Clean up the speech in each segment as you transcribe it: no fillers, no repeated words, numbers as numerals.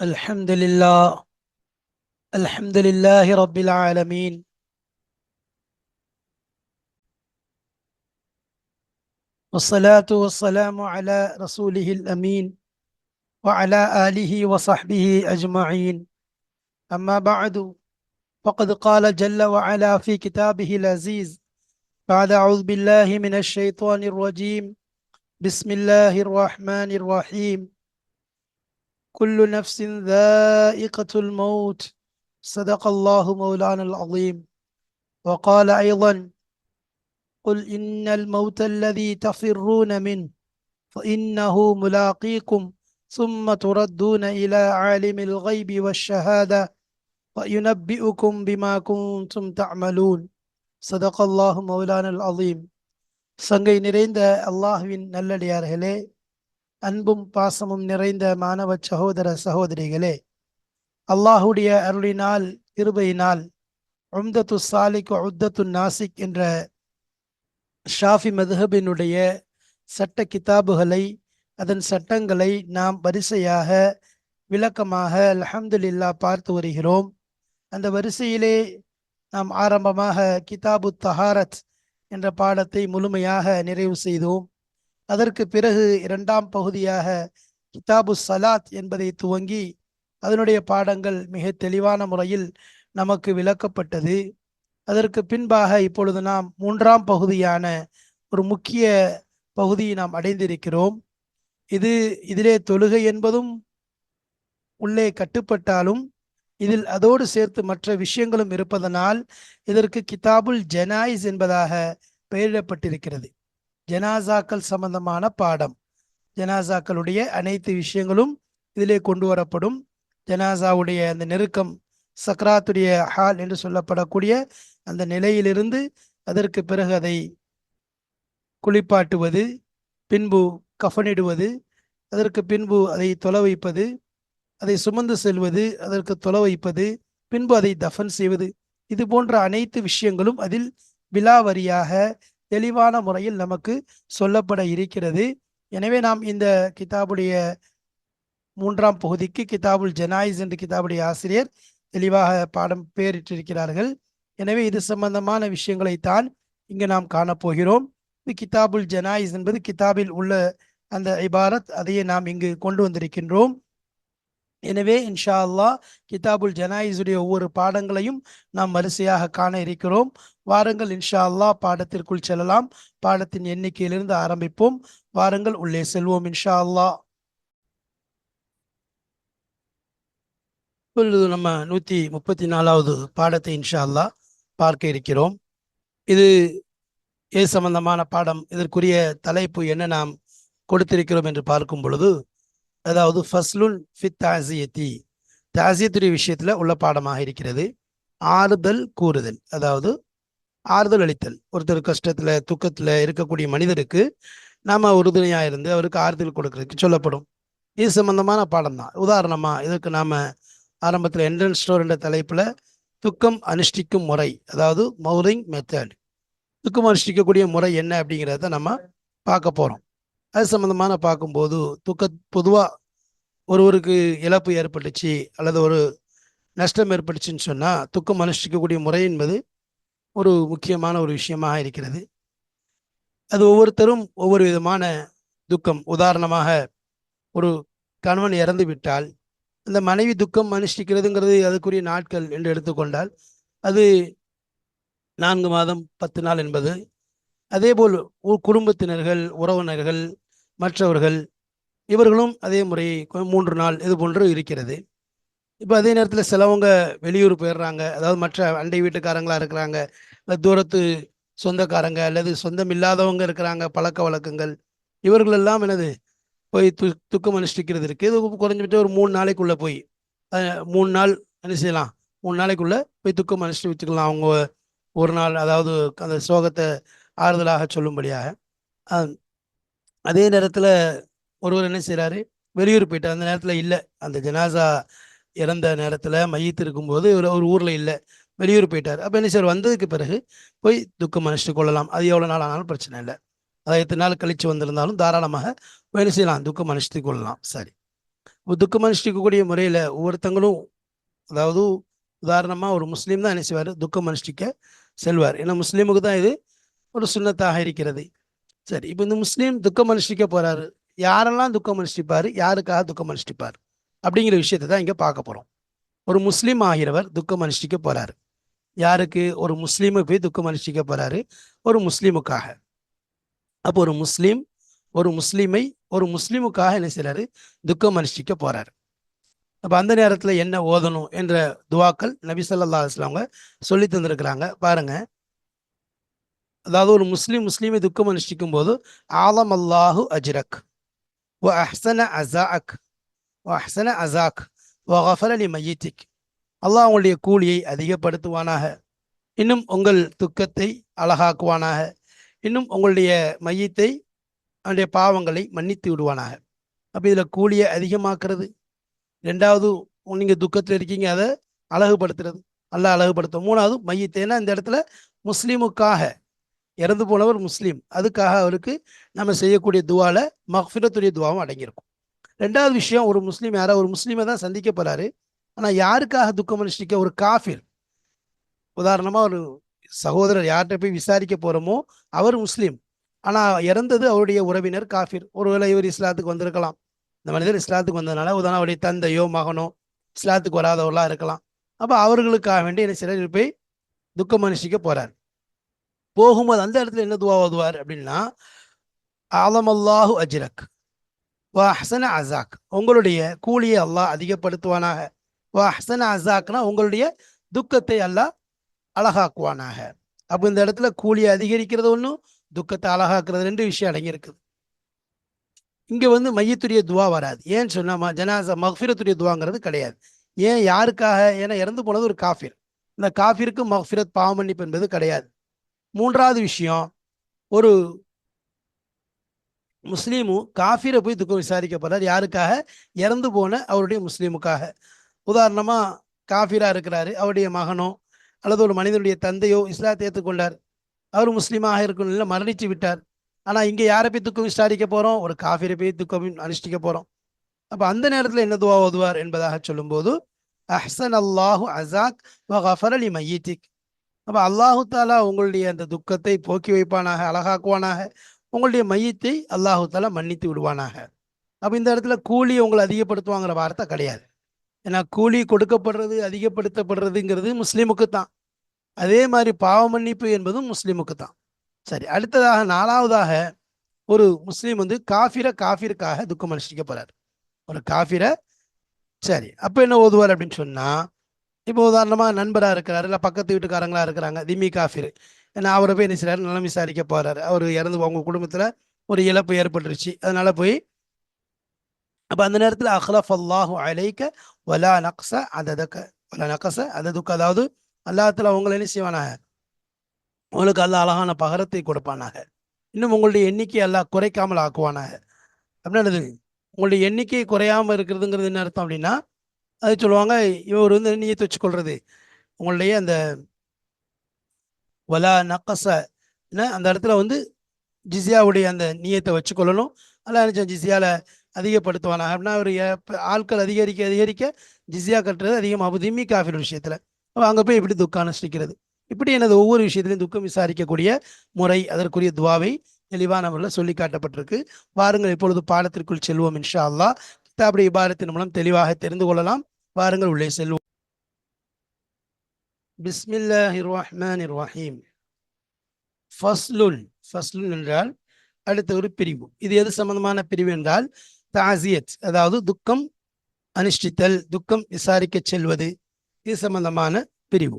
الحمد لله. الحمد لله رب العالمين، والصلاة والسلام على رسوله الأمين وعلى آله وصحبه أجمعين. أما بعد، فقد قال جل وعلا في كتابه العزيز بعد أعوذ بالله من الشيطان الرجيم. بسم الله الرحمن الرحيم. كل نفس ذائقة الموت. صدق الله مولانا العظيم. وقال أيضا: قل إن الموت الذي تفرون منه فإنه ملاقيكم ثم تردون إلى عالم الغيب والشهادة وينبئكم بما كنتم تعملون. صدق الله مولانا العظيم. சங்கை நிறைந்த அல்லாஹ்வின் நல்லடியார்களே, அன்பும் பாசமும் நிறைந்த மாணவ சகோதர சகோதரிகளே, அல்லாஹுடைய அருளினால் கிருபையினால் உம்தத்து சாலிக் உத்தத்து நாசிக் என்ற ஷாஃபி மதுஹபினுடைய சட்ட கிதாபுகளை, அதன் சட்டங்களை நாம் வரிசையாக விளக்கமாக அல்ஹம்துலில்லா பார்த்து வருகிறோம். அந்த வரிசையிலே நாம் ஆரம்பமாக கிதாபு தஹாரத் என்ற பாடத்தை முழுமையாக நிறைவு செய்தோம். அதற்கு பிறகு இரண்டாம் பகுதியாக கிதாபு சலாத் என்பதை துவங்கி அதனுடைய பாடங்கள் மிக தெளிவான முறையில் நமக்கு விளக்கப்பட்டது. அதற்கு பின்பாக இப்பொழுது நாம் மூன்றாம் பகுதியான ஒரு முக்கிய பகுதியை நாம் அடைந்திருக்கிறோம். இதிலே தொழுகை என்பதும் உள்ளே கட்டுப்பட்டாலும் இதில் அதோடு சேர்த்து மற்ற விஷயங்களும் இருப்பதனால் இதற்கு கிதாபுல் ஜனாயிஸ் என்பதாக பெயரிடப்பட்டிருக்கிறது. ஜனாசாக்கள் சம்பந்தமான பாடம். ஜனாசாக்களுடைய அனைத்து விஷயங்களும் இதிலே கொண்டு வரப்படும். ஜனாசாவுடைய அந்த நெருக்கம், சக்ராத்துடைய ஹால் என்று சொல்லப்படக்கூடிய அந்த நிலையிலிருந்து அதற்கு பிறகு அதை குளிப்பாட்டுவது, பின்பு கஃனிடுவது, அதற்கு பின்பு அதை தொலை வைப்பது, அதை சுமந்து செல்வது, அதற்கு தொலை வைப்பது, பின்பு அதை தஃபன் செய்வது, இது போன்ற அனைத்து விஷயங்களும் அதில் விலாவரியாக தெளிவான முறையில் நமக்கு சொல்லப்பட இருக்கிறது. எனவே நாம் இந்த கிதாபுடைய மூன்றாம் பகுதிக்கு கிதாபுல் ஜனாயிஸ் என்று கிதாபுடைய ஆசிரியர் தெளிவாக பாடம் பெயரிட்டிருக்கிறார்கள். எனவே இது சம்பந்தமான விஷயங்களைத்தான் இங்கு நாம் காணப்போகிறோம். இது கிதாபுல் ஜனாயிஸ் என்பது கிதாபில் உள்ள அந்த இபாரத், அதையே நாம் இங்கு கொண்டு வந்திருக்கின்றோம். எனவே இன்ஷா அல்லாஹ் கிதாபுல் ஜனாயிஸுடைய ஒவ்வொரு பாடங்களையும் நாம் வரிசையாக காண இருக்கிறோம். வாருங்கள் இன்ஷா அல்லாஹ் பாடத்திற்குள் செல்லலாம். பாடத்தின் எண்ணிக்கையிலிருந்து ஆரம்பிப்போம். வாருங்கள் உள்ளே செல்வோம் இன்ஷா அல்லாஹ். இப்பொழுது நம்ம 134வது பாடத்தை இன்ஷா அல்லாஹ் பார்க்க இருக்கிறோம். இது ஏ சம்பந்தமான பாடம். இதற்குரிய தலைப்பு என்ன நாம் கொடுத்திருக்கிறோம் என்று பார்க்கும் பொழுது, அதாவது ஃபஸ்லுன் ஃபித் தாசியத்தி, தாசியத்துடைய விஷயத்துல உள்ள பாடமாக இருக்கிறது. ஆறுதல் கூறுதல், அதாவது ஆறுதல் அளித்தல். ஒருத்தர் கஷ்டத்துல துக்கத்துல இருக்கக்கூடிய மனிதருக்கு நாம உறுதுணையா இருந்து அவருக்கு ஆறுதல் கொடுக்கறதுக்கு சொல்லப்படும். இது சம்பந்தமான பாடம் தான். உதாரணமா இதற்கு நாம ஆரம்பத்தில் என்ட்ரன்ஸ் ஸ்டோர் என்ற தலைப்புல துக்கம் அனுஷ்டிக்கும் முறை, அதாவது மௌரிங் மெத்தட், துக்கம் அனுஷ்டிக்கக்கூடிய முறை என்ன அப்படிங்கிறத நம்ம பார்க்க போறோம். அது சம்பந்தமான பார்க்கும்போது, பொதுவா ஒருவருக்கு இழப்பு ஏற்பட்டுச்சு அல்லது ஒரு நஷ்டம் ஏற்பட்டுச்சுன்னு சொன்னா துக்கம் அனுஷ்டிக்கக்கூடிய முறை என்பது ஒரு முக்கியமான ஒரு விஷயமாக இருக்கிறது. அது ஒவ்வொருத்தரும் ஒவ்வொரு விதமான துக்கம். உதாரணமாக ஒரு கணவன் இறந்து விட்டால் அந்த மனைவி துக்கம் அனுஷ்டிக்கிறதுங்கிறது அதுக்குரிய நாட்கள் என்று எடுத்துக்கொண்டால் அது 4 மாதம் 10 நாள் என்பது. அதே போல் குடும்பத்தினர்கள், உறவினர்கள், மற்றவர்கள் இவர்களும் அதே முறை 3 நாள் இது போன்று இருக்கிறது. இப்போ அதே நேரத்தில் சிலவங்க வெளியூர் போயிடுறாங்க, அதாவது மற்ற அண்டை வீட்டுக்காரங்களா இருக்கிறாங்க, தூரத்து சொந்தக்காரங்க அல்லது சொந்தம் இல்லாதவங்க இருக்கிறாங்க, பழக்க வழக்கங்கள், இவர்கள் எல்லாம் என்னது போய் துக்கம் அனுஷ்டிக்கிறது இருக்கு. இது குறைஞ்சிட்டு ஒரு 3 நாளைக்குள்ள போய் 3 நாள் என்ன செய்யலாம், 3 நாளைக்குள்ள போய் துக்கம் அனுஷ்டி வச்சுக்கலாம். அவங்க ஒரு நாள், அதாவது அந்த சோகத்தை ஆறுதலாக சொல்லும்படியாக. அதே நேரத்தில் ஒருவர் என்ன செய்கிறாரு, வெளியூர் போயிட்டார், அந்த நேரத்தில் இல்லை, அந்த ஜனாசா இறந்த நேரத்தில் மையத்து இருக்கும்போது ஒரு ஊரில் இல்லை, வெளியூர் போயிட்டார். அப்போ என்ன செய்வார், வந்ததுக்கு பிறகு போய் துக்கம் அனுஷ்டித்து கொள்ளலாம். அது எவ்வளோ நாள் ஆனாலும் பிரச்சனை இல்லை. அதை 8 நாள் கழித்து வந்திருந்தாலும் தாராளமாக என்ன செய்யலாம், துக்கம் அனுஷ்டித்து கொள்ளலாம். சரி, துக்கம் அனுஷ்டிக்கக்கூடிய முறையில் ஒவ்வொருத்தங்களும், அதாவது உதாரணமாக ஒரு முஸ்லீம் தான் என்ன செய்வார், துக்கம் அனுஷ்டிக்க செல்வார். ஏன்னா முஸ்லீமுக்கு தான் இது ஒரு சுன்னத்தாக இருக்கிறது. சரி, இப்போ இந்த முஸ்லீம் துக்கம் அனுஷ்டிக்க போறாரு, யாரெல்லாம் துக்கம் அனுஷ்டிப்பார், யாருக்காக துக்கம் அனுஷ்டிப்பார் அப்படிங்கிற விஷயத்தை தான் இங்கே பார்க்க போகிறோம். ஒரு முஸ்லீம் ஆகிறவர் துக்கம் அனுஷ்டிக்க போறாரு. யாருக்கு? ஒரு முஸ்லீமுக்கு போய் துக்கம் அனுஷ்டிக்க போறாரு, ஒரு முஸ்லீமுக்காக. அப்போ ஒரு முஸ்லீம் ஒரு முஸ்லீமை ஒரு முஸ்லீமுக்காக என்ன செய்றாரு, துக்கம் அனுஷ்டிக்க போறாரு. அப்போ அந்த நேரத்தில் என்ன ஓதணும் என்ற துவாக்கள் நபி ஸல்லல்லாஹு அலைஹி வஸல்லம் அவங்க சொல்லி தந்திருக்கிறாங்க பாருங்க. அதாவது ஒரு முஸ்லீமை துக்கம் அனுஷ்டிக்கும் போது, ஆலம் அல்லாஹு அஜ்ரக் வ அஹ்சன அஸாஅக் வ அஹ்சன அஸாக் வ கஃபர லி மய்யித்திக். அல்லாஹ் உங்களுடைய கூலியை அதிகப்படுத்துவானாக, இன்னும் உங்கள் துக்கத்தை அழகாக்குவானாக, இன்னும் உங்களுடைய மையத்தை அவனுடைய பாவங்களை மன்னித்து விடுவானாக. அப்போ இதில் கூலியை அதிகமாக்குறது, ரெண்டாவது நீங்கள் துக்கத்தில் இருக்கீங்க அதை அழகுபடுத்துறது, அல்லாஹ் அழகுபடுத்தும். மூணாவது மையத்தைன்னா இந்த இடத்துல முஸ்லீமுக்காக, இறந்து போனவர் முஸ்லீம், அதுக்காக அவருக்கு நம்ம செய்யக்கூடிய துவால மஃபிரத்துடைய துவாவும் அடங்கியிருக்கும். ரெண்டாவது விஷயம், ஒரு முஸ்லீம் யாராவது ஒரு முஸ்லீமை தான் சந்திக்க போறாரு, ஆனால் யாருக்காக துக்கம் அனுஷ்டிக்க? ஒரு காஃபிர். உதாரணமாக ஒரு சகோதரர் யார்கிட்ட போய் விசாரிக்க போகிறோமோ அவர் முஸ்லீம், ஆனால் இறந்தது அவருடைய உறவினர் காஃபிர். ஒருவேளை இவர் இஸ்லாத்துக்கு வந்திருக்கலாம், இந்த மனிதர் இஸ்லாத்துக்கு வந்ததுனால உதாரணம் அவருடைய தந்தையோ மகனோ இஸ்லாத்துக்கு வராதவர்களாக இருக்கலாம். அப்போ அவர்களுக்காக வேண்டி என்ன சிலர் போய் துக்கம் அனுஷ்டிக்க போகிறார். போகும்போது அந்த இடத்துல என்ன துவா ஓதுவார் அப்படின்னா, ஆலமல்லாஹு அஜ்ரக் வா ஹசன அசாக், உங்களுடைய கூலியை அல்லாஹ் அதிகப்படுத்துவானாக. வா ஹசன அசாக்னா உங்களுடைய துக்கத்தை அல்லாஹ் அழகாக்குவானாக. அப்போ இந்த இடத்துல கூலியை அதிகரிக்கிறது ஒன்றும், துக்கத்தை அழகாக்குறது, ரெண்டு விஷயம் அடங்கியிருக்குது. இங்கே மையத்துடைய துவா வராது. ஏன்னு சொன்னால் ஜனாசா மஃபிரத்துடைய துவாங்கிறது கிடையாது. ஏன்? யாருக்காக? ஏன்னா இறந்து போனது ஒரு காஃபிர், இந்த காஃபிருக்கு மஃபிரத் பாவமன்னிப்பு என்பது கிடையாது. மூன்றாவது விஷயம், ஒரு முஸ்லீமும் காஃபிரை போய் துக்கம் விசாரிக்க போறார். யாருக்காக? இறந்து போன அவருடைய முஸ்லீமுக்காக. உதாரணமாக காஃபிரா இருக்கிறாரு, அவருடைய மகனோ அல்லது ஒரு மனிதனுடைய தந்தையோ இஸ்லாத்தை ஏற்றுக்கொண்டார், அவர் முஸ்லீமாக இருக்கணும், மரணித்து விட்டார். ஆனால் இங்கே யாரை போய் துக்கம் விசாரிக்க போகிறோம்? ஒரு காஃபிரை போய் துக்கம் அனுஷ்டிக்க போகிறோம். அப்போ அந்த நேரத்தில் என்ன துவா ஓதுவார் என்பதாக சொல்லும்போது, அஹ்சன் அல்லாஹு அஸாக் வ கஃபர லி மய்யித்திக். அப்போ அல்லாஹு தாலா உங்களுடைய அந்த துக்கத்தை போக்கி வைப்பானாக, அழகாக்குவானாக, உங்களுடைய மையத்தை அல்லாஹு தாலா மன்னித்து விடுவானாக. அப்போ இந்த இடத்துல கூலி உங்களை அதிகப்படுத்துவாங்கிற வார்த்தை கிடையாது. ஏன்னா கூலி கொடுக்கப்படுறது அதிகப்படுத்தப்படுறதுங்கிறது முஸ்லீமுக்கு தான், அதே மாதிரி பாவ மன்னிப்பு என்பதும் முஸ்லீமுக்கு தான். சரி, அடுத்ததாக நாலாவதாக ஒரு முஸ்லீம் காஃபிருக்காக துக்கம் அனுஷ்டிக்க போறார். ஒரு காஃபிரை, சரி, அப்போ என்ன ஓதுவார் அப்படின்னு சொன்னால், இப்போ உதாரணமாக நண்பராக இருக்கிறாரு, இல்லை பக்கத்து வீட்டுக்காரங்களா இருக்கிறாங்க, திம்மி காஃபிர், ஏன்னா அவரை போய் என்ன செய்றாரு, நலம் விசாரிக்க போறாரு. அவர் இறந்து அவங்க குடும்பத்தில் ஒரு இழப்பு ஏற்பட்டுருச்சு, அதனால போய், அப்போ அந்த நேரத்தில் அஹ்லஃப் அல்லாஹு அலைக்க வலா நக்ஸ அததக்க வலா நக்ஸ அததுக்க, அதாவது அல்லாஹ்தாலா உங்களை என்ன செய்வானாக, உங்களுக்கு அல்லாஹ் அழகான பகரத்தை கொடுப்பானாக, இன்னும் உங்களுடைய எண்ணிக்கை அல்லாஹ் குறைக்காமல் ஆக்குவானாக. அப்படின்னா உங்களுடைய எண்ணிக்கை குறையாமல் இருக்கிறதுங்கிறது என்ன அர்த்தம் அப்படின்னா, அது சொல்லுவாங்க, இவர் நீயத்து வச்சுக்கொள்றது, உங்களுடைய அந்த வலா நக்கச அந்த இடத்துல ஜிஸியாவுடைய அந்த நீயத்தை வச்சுக்கொள்ளணும். அல்ல ஜிஸியாவில் அதிகப்படுத்துவானா அப்படின்னா, ஒரு ஆட்கள் அதிகரிக்க அதிகரிக்க ஜிஸியா கட்டுறது அதிகமாக திம்மி காஃபிர் விஷயத்தில். அப்போ அங்கே போய் எப்படி துக்கம் அனுஷ்டிக்கிறது, இப்படி எனது ஒவ்வொரு விஷயத்திலையும் துக்கம் விசாரிக்கக்கூடிய முறை, அதற்குரிய துவாவை தெளிவான முறையில் சொல்லி காட்டப்பட்டிருக்கு. வாருங்கள் இப்பொழுது பாடத்திற்குள் செல்வோம் இன்ஷா அல்லாஹ். கிதாபுடைய இபாரத்தின் மூலம் தெளிவாக தெரிந்து கொள்ளலாம். வாருங்கள் உள்ளே செல்வோம். பிஸ்மில்லாஹிர் ரஹ்மானிர் ரஹீம். ஃபஸ்லுன், ஃபஸ்லுன் என்றால் அடுத்த ஒரு பிரிவு. இது எது சம்பந்தமான பிரிவு என்றால் தாசியத், அதாவது துக்கம் அனுஷ்டித்தல், துக்கம் விசாரிக்க செல்வது, இது சம்பந்தமான பிரிவு.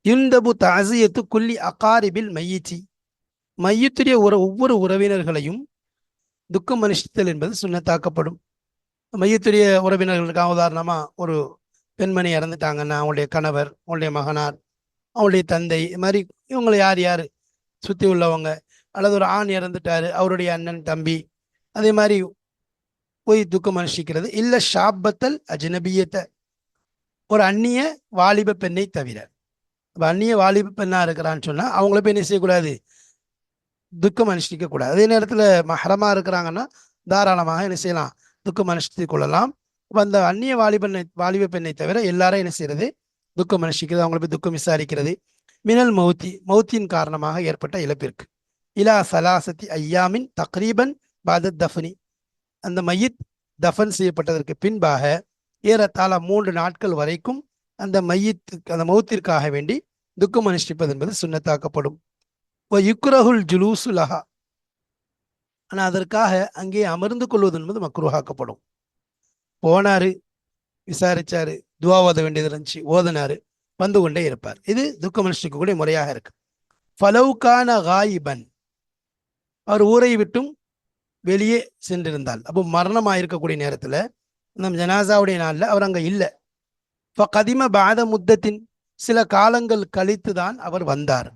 யுந்தபு தாசியத்து குல்லி அகாரிபில் மையிச்சி, மையத்துடைய ஒவ்வொரு உறவினர்களையும் துக்கம் அனுஷ்டித்தல் என்பது சுன்னத்தாக்கப்படும். மையத்துடைய உறவினர்களுக்காக உதாரணமாக ஒரு பெண்மணி இறந்துட்டாங்கன்னா, அவங்களுடைய கணவர், அவங்களுடைய மகனார், அவங்களுடைய தந்தை, இது மாதிரி இவங்களை யார் யார் சுற்றி உள்ளவங்க, அல்லது ஒரு ஆண் இறந்துட்டாரு, அவருடைய அண்ணன் தம்பி, அதே மாதிரி போய் துக்கம் அனுஷ்டிக்கிறது. இல்லை ஷாப்பத்தல் அஜ்னபியத்தை, ஒரு அந்நிய வாலிப பெண்ணை தவிர. அந்நிய வாலிப பெண்ணாக இருக்கிறான்னு சொன்னால் அவங்கள போய் என்ன செய்யக்கூடாது, துக்கம் அனுஷ்டிக்க கூடாது. அதே நேரத்தில் மஹரமாக இருக்கிறாங்கன்னா தாராளமாக என்ன செய்யலாம், துக்கம் அனுஷ்டித்து கொள்ளலாம். அந்த அந்நிய வாலிப பெண்ணை தவிர எல்லாரும் என்ன செய்யறது, துக்கம் அனுஷ்டிக்கிறது, அவங்களை போய் துக்கம் விசாரிக்கிறது. மினல் மௌத்தின் காரணமாக ஏற்பட்ட இழப்பிற்கு. இலா சலாசத்தி ஐயாமின் தக்ரீபன் பாதத் தஃபனி, அந்த மையத் தஃபன் செய்யப்பட்டதற்கு பின்பாக ஏறத்தாழ 3 நாட்கள் வரைக்கும் அந்த மௌத்திற்காக வேண்டி துக்கம் அனுஷ்டிப்பது என்பது சுன்னத்தாக்கப்படும். யுக்ரஹுல் ஜுலூசு லஹா, ஆனால் அதற்காக அங்கே அமர்ந்து கொள்வது என்பது மக்ரூஹாக்கப்படும். போனாரு, விசாரிச்சாரு, துவா ஓத வேண்டியது இருந்துச்சு, ஓதனாரு, வந்து கொண்டே இருப்பார். இது துக்கம் அனுஷ்டிக்கக்கூடிய முறையாக இருக்கு. ஃபலவுகான காயிபன், அவர் ஊரை விட்டும் வெளியே சென்றிருந்தால், அப்போ மரணமாக இருக்கக்கூடிய நேரத்தில் நம் ஜனாசாவுடைய நாளில் அவர் அங்கே இல்லை. கதிம பாத முத்தத்தின், சில காலங்கள் கழித்து தான் அவர் வந்தார்.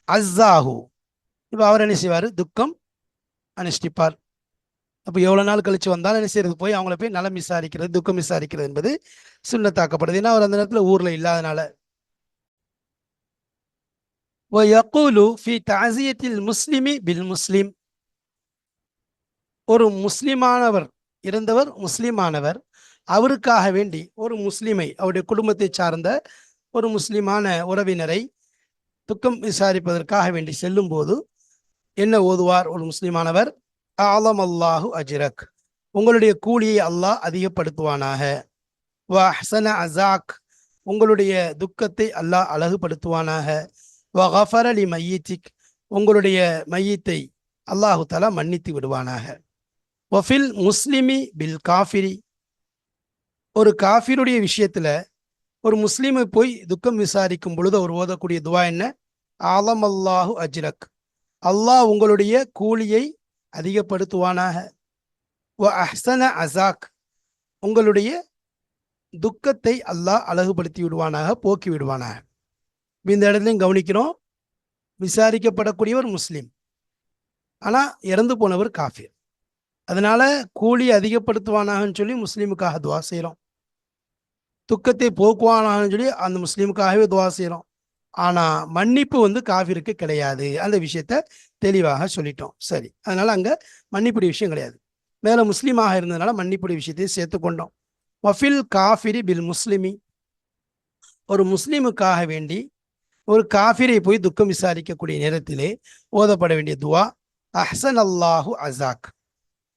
அஸ்ஸாஹு, இப்போ அவர் என்ன செய்வார், துக்கம் அனுஷ்டிப்பார். அப்போ எவ்வளோ நாள் கழிச்சு வந்தாலும் என்ன செய்யறது, போய் அவங்கள போய் நலம் விசாரிக்கிறது, துக்கம் விசாரிக்கிறது என்பது சுன்னத்தாக்கப்படுது. ஏன்னா அவர் அந்த நேரத்தில் ஊரில் இல்லாதனால. யக்கூலு ஃபி தஅஸியத்தில் முஸ்லிமி பில் முஸ்லிம், ஒரு முஸ்லிமானவர் இருந்தவர், முஸ்லிமானவர் அவருக்காக வேண்டி ஒரு முஸ்லிமை, அவருடைய குடும்பத்தை சார்ந்த ஒரு முஸ்லிமான உறவினரை துக்கம் விசாரிப்பதற்காக வேண்டி செல்லும் போது என்ன ஓதுவார் ஒரு முஸ்லிமானவர்? ஆலம் அல்லாஹு அஜ்ரக், உங்களுடைய கூலியை அல்லாஹ் அதிகப்படுத்துவானாக. வ அஹ்ஸன அஸாக், உங்களுடைய துக்கத்தை அல்லாஹ் அழகுபடுத்துவானாக. வ கஃபர லி மையித்திக், உங்களுடைய மையத்தை அல்லாஹு தஆலா மன்னித்து விடுவானாக. வஃபில் முஸ்லிமி பில் காஃபிரி, ஒரு காஃபிருடைய விஷயத்துல ஒரு முஸ்லிமை போய் துக்கம் விசாரிக்கும் பொழுது அவர் ஓதக்கூடிய துவா என்ன? ஆலம் அல்லாஹு அஜ்ரக், அல்லாஹ் உங்களுடைய கூலியை அதிகப்படுத்துவானாக. வ அஹ்ஸன அஸாக், உங்களுடைய துக்கத்தை அல்லாஹ் அழகுபடுத்தி விடுவானாக, போக்கி விடுவானாக. இந்த இடத்துலையும் கவனிக்கிறோம், விசாரிக்கப்படக்கூடியவர் முஸ்லிம், ஆனா இறந்து போனவர் காஃபிர். அதனால கூலி அதிகப்படுத்துவானாகன்னு சொல்லி முஸ்லீமுக்காக துவா செய்கிறோம், துக்கத்தை போக்குவானாகன்னு சொல்லி அந்த முஸ்லீமுக்காகவே துவா செய்கிறோம். ஆனா மன்னிப்பு காஃபிருக்கு கிடையாது. அந்த விஷயத்த தெளிவாக சொல்லிட்டோம். சரி, அதனால அங்க மன்னிப்புடைய விஷயம் கிடையாது. மேல முஸ்லீமாக இருந்ததுனால மன்னிப்புடைய விஷயத்தையும் சேர்த்துக்கொண்டோம். வஃபில் காஃபிரி பில் முஸ்லிமி, ஒரு முஸ்லீமுக்காக வேண்டி ஒரு காஃபிரை போய் துக்கம் விசாரிக்கக்கூடிய நேரத்திலே ஓதப்பட வேண்டிய துவா அஹ்ஸன் அல்லாஹு அஸாக்,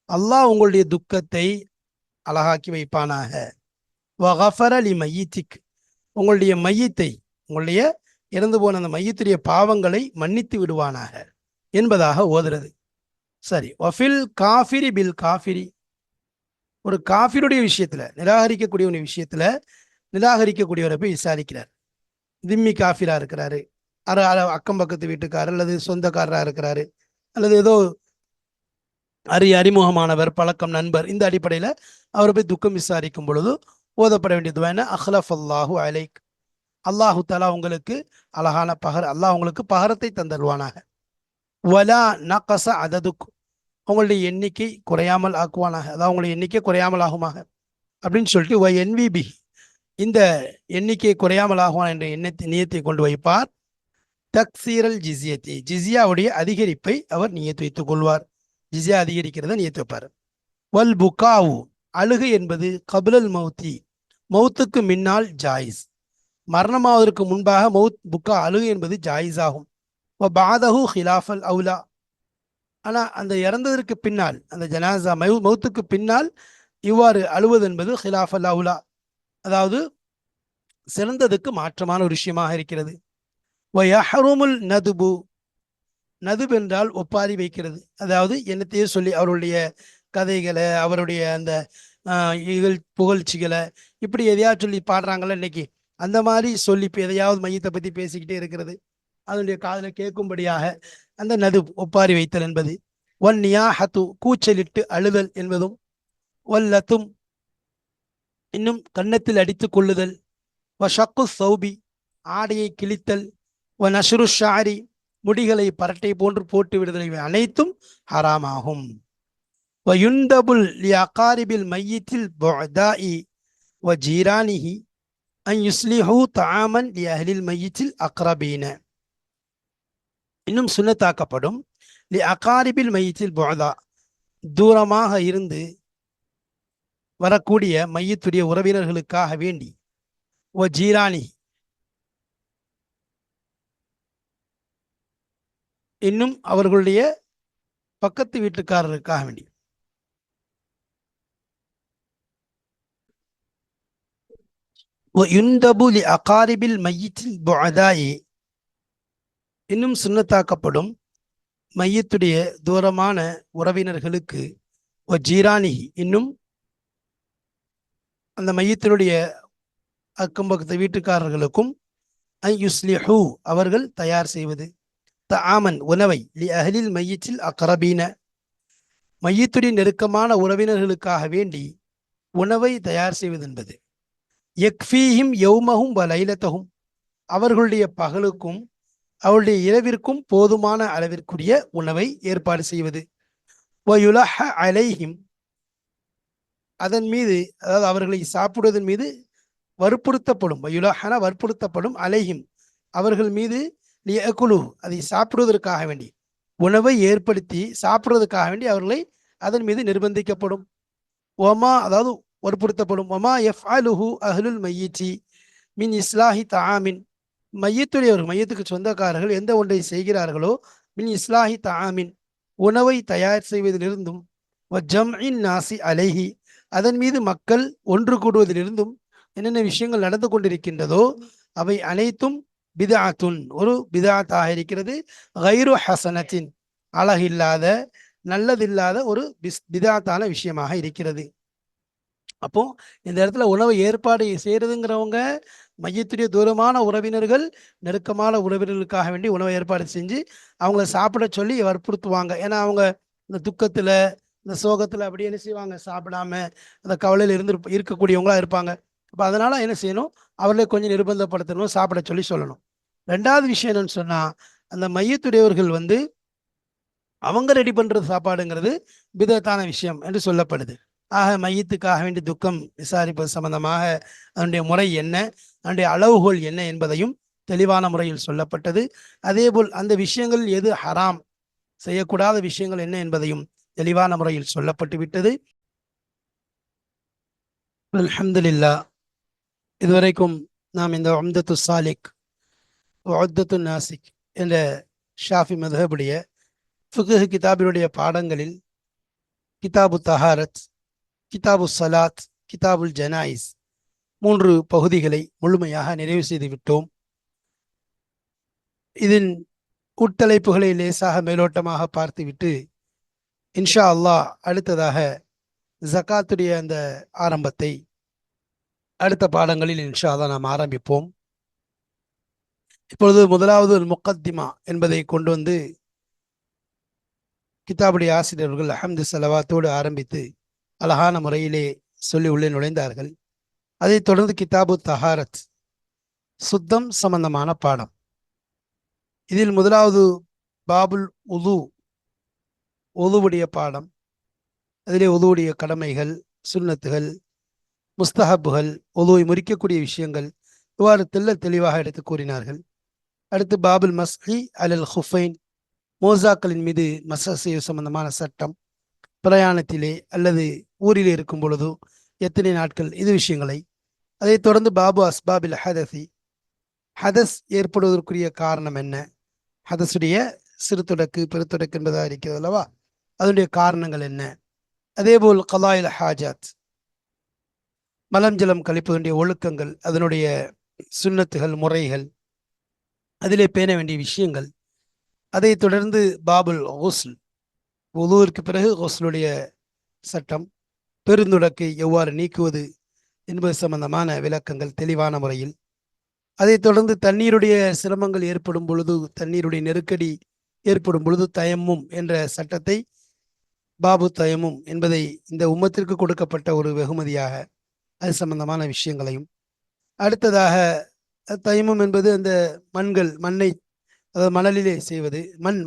அல்லாஹ் உங்களுடைய துக்கத்தை அழகாக்கி வைப்பானாக. வ கஃபர லி மையித்திக், உங்களுடைய மையத்தை, உங்களுடைய இறந்து போன அந்த மையத்துடைய பாவங்களை மன்னித்து விடுவானாக என்பதாக ஓதுறது. சரி, வஃபில் காஃபிரி பில் காஃபிரி, ஒரு காஃபிருடைய விஷயத்துல, நிராகரிக்கக்கூடிய விஷயத்துல நிராகரிக்கக்கூடியவரை போய் விசாரிக்கிறார். திம்மி காஃபிரா இருக்கிறாரு, அக்கம் பக்கத்து வீட்டுக்காரர் அல்லது சொந்தக்காரராக இருக்கிறாரு, அல்லது ஏதோ அறிமுகமானவர், பழக்கம், நண்பர், இந்த அடிப்படையில் அவரை போய் துக்கம் விசாரிக்கும் பொழுது ஓதப்பட வேண்டியது என்ன? அஹ்லஃப் அல்லாஹு அலைக், அல்லாஹு தஆலா உங்களுக்கு அழகான அல்லாஹ் உங்களுக்கு பகரத்தை தந்தருவானாக. வலா நகஸ அததுக், உங்களுடைய எண்ணிக்கை குறையாமல் ஆக்குவானாக, அதாவது உங்களுடைய எண்ணிக்கை குறையாமல் ஆகுமாக அப்படின்னு சொல்லிட்டு வ என்விபி, இந்த எண்ணிக்கை குறையாமல் ஆகுவான் என்ற நியத்தை கொண்டு வைப்பார். தக்சீரல் ஜிஸ்யத்தி, ஜிஸ்யாவுடைய அதிகரிப்பை அவர் நியத்து வைத்துக் கொள்வார். ஜிஸ்யா அதிகரிக்கிறத நியத்து வைப்பார். வல் புகாவு, அழுகை என்பது கபிலல் மௌத்தி, மௌத்துக்கு முன்னால் ஜாயிஸ், மரணமாவதற்கு முன்பாக புக்கா அழுகை என்பது ஜாயிஸ் ஆகும். பாதஹு ஹிலாஃபல் அவுலா, ஆனா அந்த இறந்ததற்கு பின்னால், அந்த ஜனாசா மௌத்துக்கு பின்னால் இவ்வாறு அழுவது என்பது ஹிலாஃபல் அவுலா, அதாவது சிறந்ததுக்கு மாற்றமான ஒரு விஷயமாக இருக்கிறது. வயஹ்ருமுல் நதுபு, நதுப் என்றால் ஒப்பாரி வைக்கிறது, அதாவது என்னத்தையே சொல்லி அவருடைய கதைகளை, அவருடைய அந்த புகழ்ச்சிகளை இப்படி எதையாவது சொல்லி பாடுறாங்கல்ல இன்னைக்கு, அந்த மாதிரி சொல்லி எதையாவது மையத்தை பற்றி பேசிக்கிட்டே இருக்கிறது, அதனுடைய காதில் கேட்கும்படியாக அந்த நதுப், ஒப்பாரி வைத்தல் என்பது. ஒன் நியாஹத்து, கூச்சலிட்டு அழுதல் என்பதும். வல்லத்தும், இன்னும் கன்னத்தில் அடித்து கொள்ளுதல். வ ஷக்கு சௌபி, ஆடையை கிழித்தல். வ நஷ்ரு ஷாரி, முடிகளை பரட்டை போன்று போட்டு விடுதல், இவை அனைத்தும் ஹராமாகும். வ யுந்தபுல் லி அகாரிபில் மையித்தில் புஅதாஇ வ ஜீரானிஹி அன் யுஸ்லிஹு தஆமன் லி அஹ்லில் மையித்தில் அக்ரபீன, இன்னும் சுன்னத்தாக்கப்படும் லி அகாரிபில் மையித்தில் புஅதா, தூரமாக இருந்து வரக்கூடிய மையத்துடைய உறவினர்களுக்காக வேண்டி ஓ ஜீரானி இன்னும் அவர்களுடைய பக்கத்து வீட்டுக்காரருக்காக வேண்டி அகாரிபில் மையத்தில் புஅதாயி இன்னும் சுன்னத்தாக்கப்படும் மையத்துடைய தூரமான உறவினர்களுக்கு ஓ ஜீரானி இன்னும் அந்த மையத்தினுடைய அக்கம் பக்கத்து வீட்டுக்காரர்களுக்கும் யுஸ்லிஹு அவர்கள் தயார் செய்வது தஆமன் உணவை லி அஹ்லில் மையத்தில் அக்ரபீன மையத்துடைய நெருக்கமான உறவினர்களுக்காக வேண்டி உணவை தயார் செய்வது என்பது யக்ஃபீஹிம் யௌமஹும் வ லைலத்தஹும் அவர்களுடைய பகலுக்கும் அவருடைய இரவிற்கும் போதுமான அளவிற்குரிய உணவை ஏற்பாடு செய்வது வயுலஹ அலைஹிம் அதன் மீது அதாவது அவர்களை சாப்பிடுவதன் மீது வற்புறுத்தப்படும் வயுலஹன வற்புறுத்தப்படும் அலைஹிம் அவர்கள் மீது லியகுலு அதை சாப்பிடுவதற்காக வேண்டி உணவை ஏற்படுத்தி சாப்பிடுவதற்காக வேண்டி அவர்களை அதன் மீது நிர்பந்திக்கப்படும் ஒமா அதாவது வற்புறுத்தப்படும் ஒமா யஃஅலுஹு அஹ்லுல் மையித்தி மின் இஸ்லாஹி தஆமின் மையத்துடையவர்கள் மையத்துக்கு சொந்தக்காரர்கள் எந்த ஒன்றை செய்கிறார்களோ மின் இஸ்லாஹி தஆமின் உணவை தயார் செய்வதிலிருந்தும் வஜம்இன் நாசி அலைஹி அதன் மீது மக்கள் ஒன்று கூடுவதிலிருந்தும் என்னென்ன விஷயங்கள் நடந்து கொண்டிருக்கின்றதோ அவை அனைத்தும் பிதஅத்துன் ஒரு பிதஅத்தாக இருக்கிறது கைரு ஹசனத்தின் அழகில்லாத நல்லதில்லாத ஒரு பிதஅத்தான விஷயமாக இருக்கிறது. அப்போ இந்த இடத்துல உணவை ஏற்பாடு செய்யறதுங்கிறவங்க மையத்துடைய தூரமான உறவினர்கள் நெருக்கமான உறவினர்களுக்காக வேண்டி உணவை ஏற்பாடு செஞ்சு அவங்கள சாப்பிட சொல்லி வற்புறுத்துவாங்க. ஏன்னா அவங்க இந்த துக்கத்துல இந்த சோகத்துல அப்படி என்ன செய்வாங்க, சாப்பிடாம அந்த கவலையில இருக்கக்கூடியவங்களா இருப்பாங்க. அப்ப அதனால என்ன செய்யணும், அவர்களை கொஞ்சம் நிர்பந்தப்படுத்தணும், சாப்பிட சொல்லி சொல்லணும். ரெண்டாவது விஷயம் என்னன்னு சொன்னா, அந்த மையத்துடையவர்கள் அவங்க ரெடி பண்றது சாப்பாடுங்கிறது பிதத்தான விஷயம் என்று சொல்லப்படுது. ஆக மையத்துக்காக வேண்டி துக்கம் விசாரிப்பது சம்பந்தமாக அதனுடைய முறை என்ன, அதனுடைய அளவுகோல் என்ன என்பதையும் தெளிவான முறையில் சொல்லப்பட்டது. அதேபோல் அந்த விஷயங்கள் எது ஹராம், செய்யக்கூடாத விஷயங்கள் என்ன என்பதையும் தெளிவான முறையில் சொல்லப்பட்டு விட்டது. அல்ஹம்துலில்லாஹ், இதுவரைக்கும் நாம் இந்த உம்தத்து சாலிக் உத்தத்து நாசிக் என்ற ஷாஃபி மதுஹபுடைய ஃபிக்ஹ் கிதாபினுடைய பாடங்களில் கிதாபு தஹாரத், கிதாபு சலாத், கிதாபுல் ஜனாயிஸ் 3 பகுதிகளை முழுமையாக நிறைவு செய்து விட்டோம். இதன் உட்தலைப்புகளை லேசாக மேலோட்டமாக பார்த்துவிட்டு இன்ஷா அல்லாஹ் அடுத்ததாக ஜகாத்துடைய அந்த ஆரம்பத்தை அடுத்த பாடங்களில் இன்ஷா அல்லாஹ் நாம் ஆரம்பிப்போம். இப்பொழுது முதலாவது முக்கத்திமா என்பதை கொண்டு வந்து கிதாபுடைய ஆசிரியர்கள் அஹம்து சலவாத்தோடு ஆரம்பித்து அழகான முறையிலே சொல்லி உள்ளே நுழைந்தார்கள். அதைத் தொடர்ந்து கிதாபு தஹாரத், சுத்தம் சம்பந்தமான பாடம். இதில் முதலாவது பாபுல் உது, உதுவுடைய பாடம். அதிலே உதுவுடைய கடமைகள், சுன்னத்துகள், முஸ்தஹப்புகள், உதுவை முறிக்கக்கூடிய விஷயங்கள் இவ்வாறு தெளிவாக எடுத்து கூறினார்கள். அடுத்து பாபுல் மஸ்ஹி அலல் ஹுஃபைன், மோசாக்களின் மீது மசஹ் செய்ய சம்பந்தமான சட்டம், பிரயாணத்திலே அல்லது ஊரிலே இருக்கும் பொழுது எத்தனை நாட்கள், இது விஷயங்களை. அதைத் தொடர்ந்து பாபு அஸ்பாபில் ஹதசி, ஹதஸ் ஏற்படுவதற்குரிய காரணம் என்ன, ஹதஸுடைய சிறு தொடக்கு பெருத்தொடக்கு என்பதாக இருக்கிறது அல்லவா, அதனுடைய காரணங்கள் என்ன. அதேபோல் கலாயில் ஹாஜாத், மலம் ஜலம் கழிப்பதனுடைய ஒழுக்கங்கள், அதனுடைய சுன்னத்துகள், முறைகள், அதிலே பேண வேண்டிய விஷயங்கள். அதைத் தொடர்ந்து பாபுல் ஹுஸ்ல், உதுவிற்கு பிறகு ஹுஸ்லுடைய சட்டம், பெருந்துடக்கை எவ்வாறு நீக்குவது என்பது சம்பந்தமான விளக்கங்கள் தெளிவான முறையில். அதைத் தொடர்ந்து தண்ணீருடைய சிரமங்கள் ஏற்படும் பொழுது, தண்ணீருடைய நெருக்கடி ஏற்படும் பொழுது தயம்மும் என்ற சட்டத்தை, பாபு தயம்மும் என்பதை இந்த உம்மத்திற்கு கொடுக்கப்பட்ட ஒரு வெகுமதியாக அது சம்பந்தமான விஷயங்களையும். அடுத்ததாக தயம்மும் என்பது அந்த மண்ணை அதாவது மணலிலே செய்வது,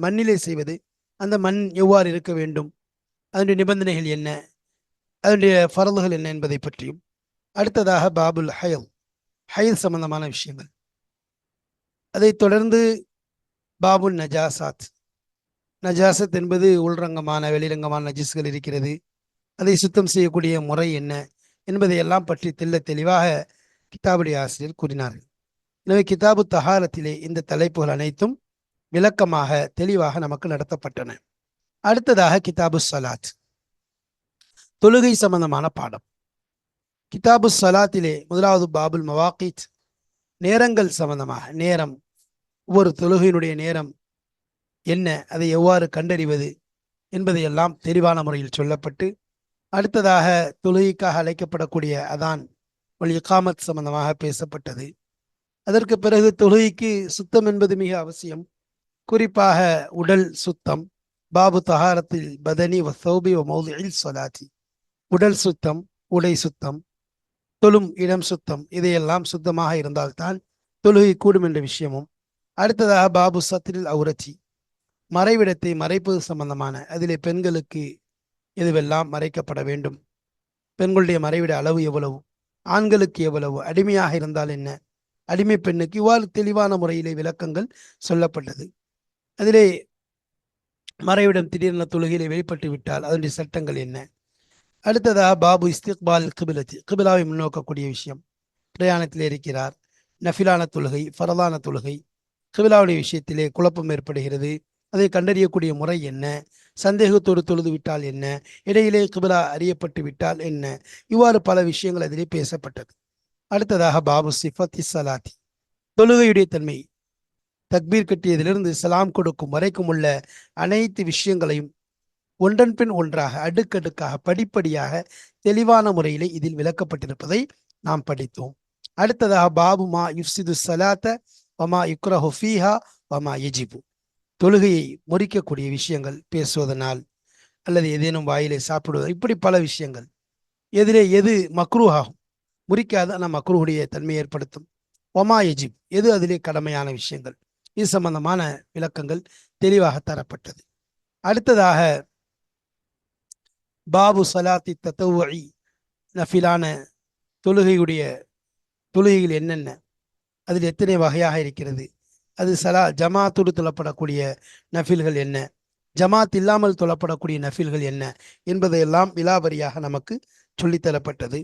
மண்ணிலே செய்வது, அந்த மண் எவ்வாறு இருக்க வேண்டும், அதனுடைய நிபந்தனைகள் என்ன, அதனுடைய ஃபரதுகள் என்ன என்பதை பற்றியும். அடுத்ததாக பாபுல் ஹயல் சம்பந்தமான விஷயங்கள். அதைத் தொடர்ந்து பாபுல் நஜாசாத், நஜாசத் என்பது உள்ரங்கமான வெளிரங்கமான நஜிஸ்கள் இருக்கிறது, அதை சுத்தம் செய்யக்கூடிய முறை என்ன, என்பதையெல்லாம் பற்றி தெளிவாக கிதாபுடைய ஆசிரியர் கூறினார்கள். எனவே கிதாபு தஹாரத்திலே இந்த தலைப்புகள் அனைத்தும் விளக்கமாக தெளிவாக நமக்கு நடத்தப்பட்டன. அடுத்ததாக கிதாபு சலாத், தொழுகை சம்பந்தமான பாடம். கிதாபு சலாத்திலே முதலாவது பாபுல் மவாக்கித், நேரங்கள் சம்பந்தமாக, நேரம், ஒவ்வொரு தொழுகையினுடைய நேரம் என்ன, அதை எவ்வாறு கண்டறிவது என்பதையெல்லாம் தெளிவான முறையில் சொல்லப்பட்டு, அடுத்ததாக தொழுகைக்காக அழைக்கப்படக்கூடிய அதான் வல் இகாமத் சம்பந்தமாக பேசப்பட்டது. அதற்கு பிறகு தொழுகைக்கு சுத்தம் என்பது மிக அவசியம், குறிப்பாக உடல் சுத்தம். பாபு தஹாரத்தில் பதனி வ சௌபி வ மௌதிஇல் ஸலாத்தி, உடல் சுத்தம், உடை சுத்தம், தொழும் இடம் சுத்தம், இதையெல்லாம் சுத்தமாக இருந்தால்தான் தொழுகை கூடும் என்ற விஷயமும். அடுத்ததாக பாபு சத்ரில் அவுரத்தி, மறைவிடத்தை மறைப்பது சம்பந்தமான, அதிலே பெண்களுக்கு எதுவெல்லாம் மறைக்கப்பட வேண்டும், பெண்களுடைய மறைவிட அளவு எவ்வளவு, ஆண்களுக்கு எவ்வளவு, அடிமையாக இருந்தால் என்ன, அடிமை பெண்ணுக்கு, இவ்வாறு தெளிவான முறையிலே விளக்கங்கள் சொல்லப்பட்டது. அதிலே மறைவிடம் திடீரென தொழுகையிலே வெளிப்பட்டு விட்டால் அதனுடைய சட்டங்கள் என்ன. அடுத்ததாக பாபு இஸ்திக்பால் கிபிலத்தி, கிபிலாவை முன்னோக்கக்கூடிய விஷயம். பிரயாணத்தில் இருக்கிறார், நஃபிலான தொழுகை, ஃபரதான தொழுகை, கிபிலாவுடைய விஷயத்திலே குழப்பம் ஏற்படுகிறது, அதை கண்டறியக்கூடிய முறை என்ன, சந்தேகத்தோடு தொழுது விட்டால் என்ன, இடையிலே கிபிலா அறியப்பட்டு விட்டால் என்ன, இவ்வாறு பல விஷயங்கள் அதிலே பேசப்பட்டது. அடுத்ததாக பாபு சிஃபத்தி சலாத்தி, தொழுகையுடைய தன்மை, தக்பீர் கட்டியதிலிருந்து சலாம் கொடுக்கும் வரைக்கும் உள்ள அனைத்து விஷயங்களையும் ஒன்றன் பின் ஒன்றாக அடுக்கடுக்காக படிப்படியாக தெளிவான முறையிலே இதில் விளக்கப்பட்டிருப்பதை நாம் படித்தோம். அடுத்ததாக பாபு மா யுஃப்சிது சலாத்த வமா யுக்ரஹு ஃபீஹா வமா யஜிபு, தொழுகையை முறிக்கக்கூடிய விஷயங்கள், பேசுவதனால் அல்லது ஏதேனும் வாயிலை சாப்பிடுவது, இப்படி பல விஷயங்கள். எதிரே எது மக்ரூஹாகும், முறிக்காத ஆனால் மக்ரூஹுடைய தன்மை ஏற்படுத்தும். வமா யஜிப், எது அதிலே கடமையான விஷயங்கள், இது சம்பந்தமான விளக்கங்கள் தெளிவாக தரப்பட்டது. அடுத்ததாக பாபு சலாத்தி தத்தவுஇ, நஃபிலான தொழுகையில் என்னென்ன, அதில் எத்தனை வகையாக இருக்கிறது, அது ஜமாத்தோடு தொழப்படக்கூடிய நஃபில்கள் என்ன, ஜமாத் இல்லாமல் தொழப்படக்கூடிய நஃபில்கள் என்ன என்பதையெல்லாம் விலாவரியாக நமக்கு சொல்லித்தரப்பட்டது.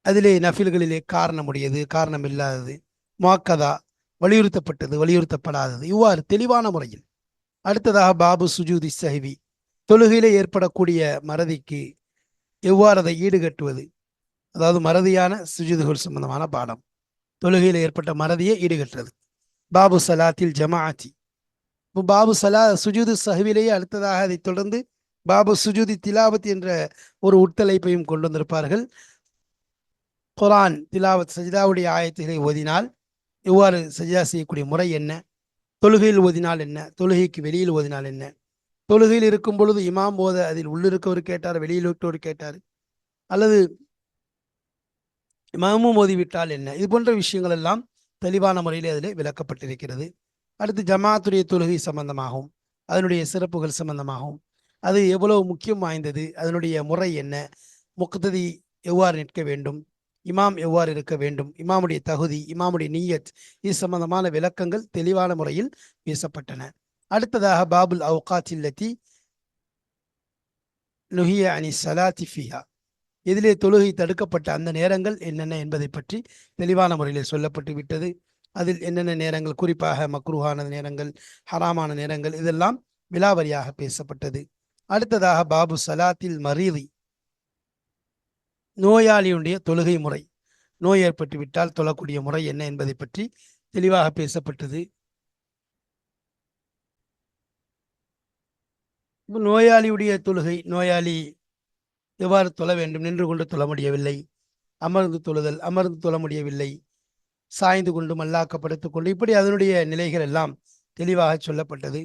அதிலே நஃபில்களிலே காரணமுடையது, காரணம் இல்லாதது, முஅக்கதா, வலியுறுத்தப்பட்டது, வலியுறுத்தப்படாதது, இவ்வாறு தெளிவான முறையில். அடுத்ததாக பாபு சுஜூதி சஹ்வி, தொழுகையிலே ஏற்படக்கூடிய மறதிக்கு எவ்வாறு அதை ஈடுகட்டுவது, அதாவது மறதியான சுஜூதுகள் சம்பந்தமான பாடம், தொழுகையில் ஏற்பட்ட மறதியை ஈடுகட்டுறது. பாபு சலாத்தில் ஜமாஅத்தி, பாபு சுஜூது சஹ்விலேயே அடுத்ததாக அதை தொடர்ந்து பாபு சுஜூதி திலாவத் என்ற ஒரு உட்தலைப்பையும் கொண்டு வந்திருப்பார்கள். குர்ஆன் திலாவத், சஜிதாவுடைய ஆயத்துகளை ஓதினால் எவ்வாறு சஜிதா செய்யக்கூடிய முறை என்ன, தொழுகையில் ஓதினால் என்ன, தொழுகைக்கு வெளியில் ஓதினால் என்ன, தொழுகையில் இருக்கும் பொழுது இமாம் ஓத அதில் உள்ளிருக்கவர் கேட்டார், வெளியில் இருக்கவர் கேட்டார், அல்லது இமாமும் ஓதிவிட்டால் என்ன, இது போன்ற விஷயங்கள் எல்லாம் தெளிவான முறையில் அதில் விளக்கப்பட்டிருக்கிறது. அடுத்து ஜமாத்துடைய தொழுகை சம்பந்தமாகவும் அதனுடைய சிறப்புகள் சம்பந்தமாகவும், அது எவ்வளவு முக்கியம் வாய்ந்தது, அதனுடைய முறை என்ன, முக்ததி எவ்வாறு நிற்க வேண்டும், இமாம் எவ்வாறு இருக்க வேண்டும், இமாமுடைய தகுதி, இமாமுடைய நிய்யத், இது சம்பந்தமான விளக்கங்கள் தெளிவான முறையில் பேசப்பட்டன. அடுத்ததாக பாபுல் அவுகாத் இல்லத்தி நுஹிய அனி ஸலாத்தி ஃபீஹா, எதிலே தொழுகை தடுக்கப்பட்ட அந்த நேரங்கள் என்னென்ன என்பதை பற்றி தெளிவான முறையில் சொல்லப்பட்டு விட்டது. அதில் என்னென்ன நேரங்கள், குறிப்பாக மக்ரூஹான நேரங்கள், ஹராமான நேரங்கள், இதெல்லாம் விலாவரியாக பேசப்பட்டது. அடுத்ததாக பாபு சலாத்தில் மரீதி, நோயாளியுடைய தொழுகை முறை, நோய் ஏற்பட்டு விட்டால் தொழக்கூடிய முறை என்ன என்பதை பற்றி தெளிவாக பேசப்பட்டது. நோயாளியுடைய தொழுகை, நோயாளி எவ்வாறு தொழ வேண்டும், நின்று கொண்டு தொழ முடியவில்லை, அமர்ந்து தொழுதல், அமர்ந்து தொழ முடியவில்லை, சாய்ந்து கொண்டு மல்லாக்கப்படுத்திக் கொண்டு, இப்படி அதனுடைய நிலைகள் எல்லாம் தெளிவாக சொல்லப்பட்டது.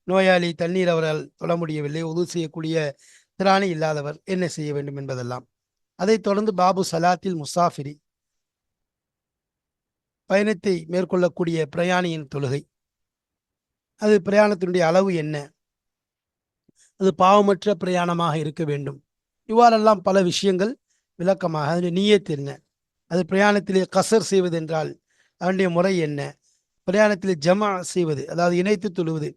நோயாளி தண்ணீர் அவரால் தொழ முடியவில்லை, உது செய்யக்கூடிய திராணி இல்லாதவர் என்ன செய்ய வேண்டும் என்பதெல்லாம். அதைத் தொடர்ந்து பாபு சலாத்தில் முசாஃபிரி, பயணத்தை மேற்கொள்ளக்கூடிய பிரயாணியின் தொழுகை, அது பிரயாணத்தினுடைய அளவு என்ன, அது பாவமற்ற பிரயாணமாக இருக்க வேண்டும், இவ்வாறெல்லாம் பல விஷயங்கள் விளக்கமாக. அதனுடைய நிய்யத் என்ன, அது பிரயாணத்திலே கசர் செய்வது என்றால் அதனுடைய முறை என்ன, பிரயாணத்திலே ஜமா செய்வது, அதாவது இணைத்து தொழுவது,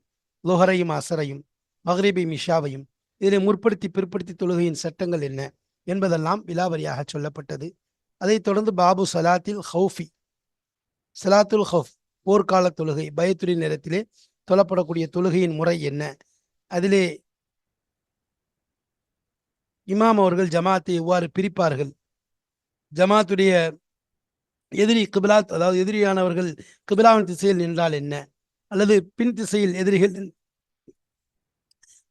லுஹரையும் அசரையும் மக்ரிபையும் இஷாவையும் இதிலே முற்படுத்தி பிற்படுத்தி தொழுகையின் சட்டங்கள் என்ன, என்பதெல்லாம் விலாவரியாக சொல்லப்பட்டது. அதைத் தொடர்ந்து பாபு சலாத்தில் ஹவுஃபி, சலாத்துல் ஹவுஃப் போர்க்கால தொழுகை, பயத்துடைய நேரத்திலே தொழப்படக்கூடிய தொழுகையின் முறை என்ன, அதிலே இமாம் அவர்கள் ஜமாத்தை எவ்வாறு பிரிப்பார்கள், ஜமாத்துடைய எதிரி கிபிலாத், அதாவது எதிரியானவர்கள் கிபிலாவின் திசையில் நின்றால் என்ன, அல்லது பின் திசையில் எதிரிகள்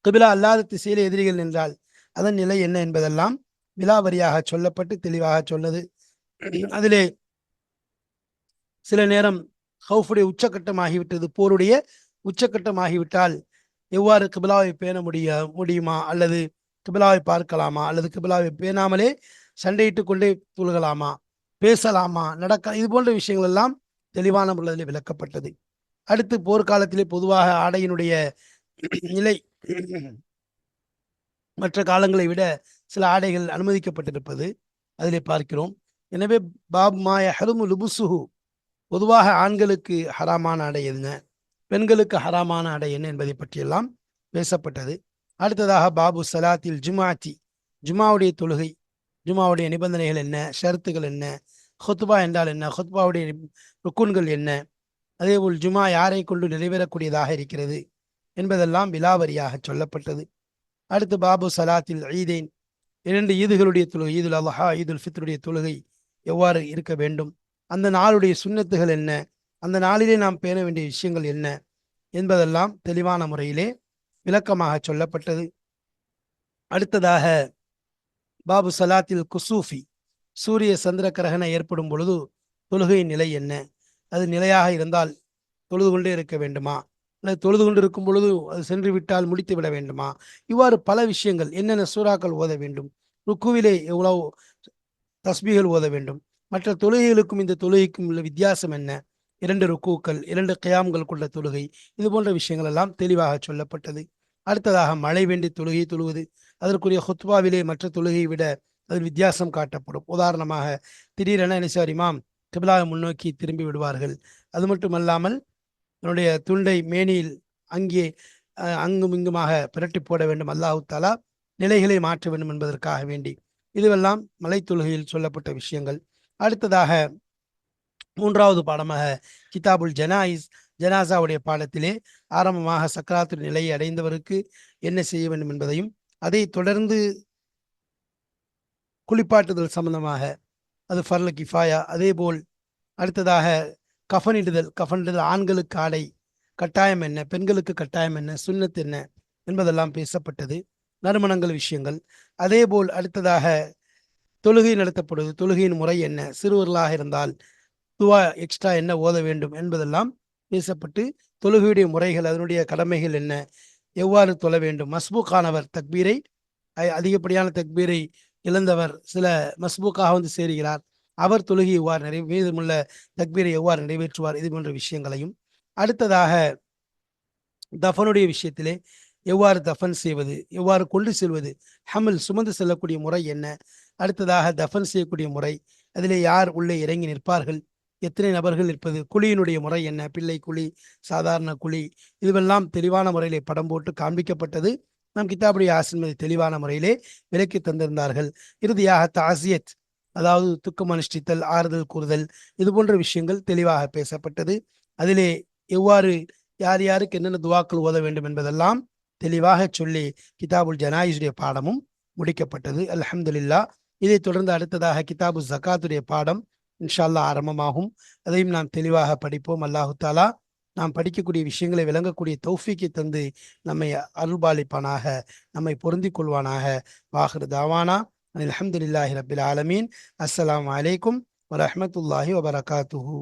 கிபிலா அல்லாத திசையில் எதிரிகள் நின்றால் அதன் நிலை என்ன என்பதெல்லாம் விலாவரியாக சொல்லப்பட்டு தெளிவாக சொன்னது. அதிலே சில நேரம் ஹவுஃபுடைய உச்சக்கட்டமாகிவிட்டது, போருடைய உச்சக்கட்டமாகிவிட்டால் எவ்வாறு கிபிலாவை பேண முடியுமா, அல்லது கிபிலாவை பார்க்கலாமா, அல்லது கிபிலாவை பேணாமலே சண்டையிட்டு கொண்டே தொழுகலாமா, பேசலாமா, இது போன்ற விஷயங்கள் எல்லாம் தெளிவான முறையில் விளக்கப்பட்டது. அடுத்து போர்க்காலத்திலே பொதுவாக ஆடையினுடைய நிலை மற்ற காலங்களை விட சில ஆடைகள் அனுமதிக்கப்பட்டிருப்பது அதிலே பார்க்கிறோம். எனவே பாப் மாய ஹருமு லுபுசுஹு, பொதுவாக ஆண்களுக்கு ஹராமான ஆடை என்ன, பெண்களுக்கு ஹராமான ஆடை என்ன என்பதை பற்றியெல்லாம் பேசப்பட்டது. அடுத்ததாக பாபு சலாத்தில் ஜுமாத்தி, ஜுமாவுடைய தொழுகை, ஜுமாவுடைய நிபந்தனைகள் என்ன, ஷரத்துகள் என்ன, ஹுத்பா என்றால் என்ன, ஹுத்பாவுடைய ருக்குன்கள் என்ன, அதேபோல் ஜுமா யாரை கொண்டு நிறைவேறக்கூடியதாக இருக்கிறது என்பதெல்லாம் விலாவரியாக சொல்லப்பட்டது. அடுத்து பாபு சலாத்தில் ஈதேன், 2 ஈதுகளுடைய தொழுகை, ஈதுல் அல்ஹா, ஈதுல் ஃபித்ருடைய தொழுகை எவ்வாறு இருக்க வேண்டும், அந்த நாளுடைய சுன்னத்துகள் என்ன, அந்த நாளிலே நாம் பேண வேண்டிய விஷயங்கள் என்ன என்பதெல்லாம் தெளிவான முறையிலே விளக்கமாக சொல்லப்பட்டது. அடுத்ததாக பாபு சலாத்தில் குசூஃபி, சூரிய சந்திர கிரகணம் ஏற்படும் பொழுது தொழுகையின் நிலை என்ன, அது நிலையாக இருந்தால் தொழுது கொண்டே இருக்க வேண்டுமா, அல்லது தொழுது கொண்டு இருக்கும் பொழுது அது சென்று விட்டால் முடித்து விட வேண்டுமா, இவ்வாறு பல விஷயங்கள், என்னென்ன சூறாக்கள் ஓத வேண்டும், ருக்குவிலே எவ்வளவு தஸ்பீகள் ஓத வேண்டும், மற்ற தொழுகைகளுக்கும் இந்த தொழுகைக்கும் உள்ள வித்தியாசம் என்ன, 2 ருக்கூக்கள் 2 கியாம்கள் கொண்ட தொழுகை, இது போன்ற விஷயங்கள் எல்லாம் தெளிவாக சொல்லப்பட்டது. அடுத்ததாக மழை வேண்டி தொழுகை தொழுவது, அதற்குரிய ஹுத்பாவிலே மற்ற தொழுகையை விட அதில் வித்தியாசம் காட்டப்படும். உதாரணமாக திடீரென நினைச்சார் இமாம் கிபிலாவை முன்னோக்கி திரும்பி விடுவார்கள், அது மட்டுமல்லாமல் தன்னுடைய துண்டை மேனியில் அங்கே அங்கும் இங்குமாக பிரட்டி போட வேண்டும், அல்லாஹு தாலா நிலைகளை மாற்ற வேண்டும் என்பதற்காக வேண்டி, இதுவெல்லாம் மலை தொழுகையில் சொல்லப்பட்ட விஷயங்கள். அடுத்ததாக 3வது பாடமாக கிதாபுல் ஜனாயிஸ், ஜனாசாவுடைய பாடத்திலே ஆரம்பமாக சக்கராத்து நிலையை அடைந்தவருக்கு என்ன செய்ய வேண்டும் என்பதையும், அதை தொடர்ந்து குளிப்பாட்டுதல் சம்பந்தமாக அது ஃபர்ல கிஃபாயா, அதே போல் அடுத்ததாக கஃனிடுதல் ஆண்களுக்கு ஆடை கட்டாயம் என்ன, பெண்களுக்கு கட்டாயம் என்ன, சுன்னத் என்ன என்பதெல்லாம் பேசப்பட்டது, நறுமணங்கள் விஷயங்கள். அதே போல் அடுத்ததாக தொழுகை நடத்தப்படுவது, தொழுகையின் முறை என்ன, சிறுவர்களாக இருந்தால் துவா எக்ஸ்ட்ரா என்ன ஓத வேண்டும் என்பதெல்லாம் பேசப்பட்டு, தொழுகையுடைய முறைகள், அதனுடைய கடமைகள் என்ன, எவ்வாறு தொழ வேண்டும், மஸ்பூக்கானவர் தக்பீரை அதிகப்படியான தக்பீரை இழந்தவர் சில மஸ்பூக்காக வந்து சேருகிறார், அவர் தொழுகை எவ்வாறு மீதமுள்ள தக்பீரை எவ்வாறு நிறைவேற்றுவார், இது போன்ற விஷயங்களையும். அடுத்ததாக தஃபனுடைய விஷயத்திலே எவ்வாறு தஃபன் செய்வது, எவ்வாறு கொண்டு செல்வது, ஹமல் சுமந்து செல்லக்கூடிய முறை என்ன, அடுத்ததாக தஃபன் செய்யக்கூடிய முறை, அதிலே யார் உள்ளே இறங்கி நிற்பார்கள், எத்தனை நபர்கள் இருப்பது, குழியினுடைய முறை என்ன, பிள்ளை குழி, சாதாரண குழி, இதுவெல்லாம் தெளிவான முறையிலே படம் போட்டு காண்பிக்கப்பட்டது. நம் கிதாபுடைய ஆசிரியர் தெளிவான முறையிலே விலக்கி தந்திருந்தார்கள். இறுதியாக தாசியத், அதாவது துக்கம் அனுஷ்டித்தல், ஆறுதல் கூறுதல், இது போன்ற விஷயங்கள் தெளிவாக பேசப்பட்டது. அதிலே எவ்வாறு யார் யாருக்கு என்னென்ன துவாக்கள் ஓத வேண்டும் என்பதெல்லாம் தெளிவாக சொல்லி கிதாபுல் ஜனாயிஸுடைய பாடமும் முடிக்கப்பட்டது. அல்ஹம்துலில்லாஹ். இதை தொடர்ந்து அடுத்ததாக கிதாபு ஜகாத்துடைய பாடம் இன்ஷா அல்லாஹ் ஆரம்பமாகும். அதையும் நாம் தெளிவாக படிப்போம். அல்லாஹு தாலா நாம் படிக்கக்கூடிய விஷயங்களை விளங்கக்கூடிய தௌஃபீக்கை தந்து நம்மை அருள்பாலிப்பானாக, நம்மை பொருந்திக் கொள்வானாக. வாஹிர் தாவானா அல்ஹம்துலில்லாஹி ரப்பில் ஆலமீன். அஸ்ஸலாமு அலைக்கும் வரஹ்மத்துல்லாஹி வபரகாத்துஹு.